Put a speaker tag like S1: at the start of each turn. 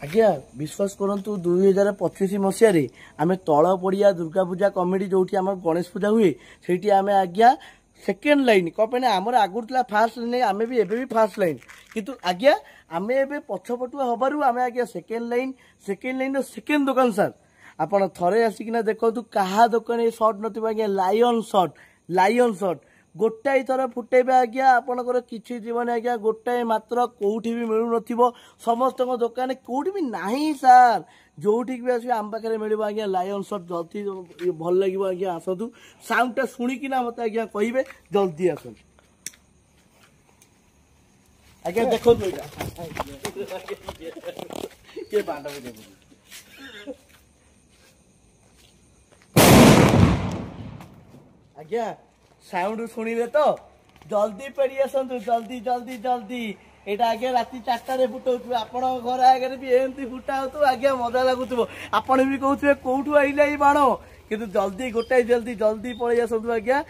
S1: आज्ञा विश्वास करंतु 2025 मसीह आम तल पड़िया दुर्गा पूजा कमिटी जो गणेश पूजा हुए से आम आज्ञा सेकेंड लाइन कहीं आमर आगुरी था फास्ट लाइन आम भी एबे भी फास्ट लाइन किंतु आज्ञा आम एबे पछपटुआ हबारु आम आज्ञा सेकेंड लाइन सेकेंड दुकान सर आपण थरे आसिकिना देखो क्या दुकान सर्ट नथिबा आज्ञा लायन सर्ट गोटाए थर फुटेबे आज्ञा आपणकर किछि जीवन आज्ञा गोटाए मात्र कोठी भी मिलु नथिबो समस्त दुकान कोठी भी नाही सर जोठी भी आस आम पाखे मिल आज्ञा लायन सर्ट जल्दी भल लगे आज्ञा आसतु साउंडटा शुणिकिना मत आज्ञा कहे जल्दी आस आज्ञा देखो आज्ञा साउंड शुणिले तो जल्दी पेड़ी आसतु जल्दी जल्दी जल्दी एटा आगे राति 4टारे फुटाऊ आपण घर आगे भी एमती फुटा हो आज्ञा मजा लगुव आपण भी कहते कौटू आइले बाण किंतु जल्दी गोटाए जल्दी जल्दी पलि आसतु आज्ञा।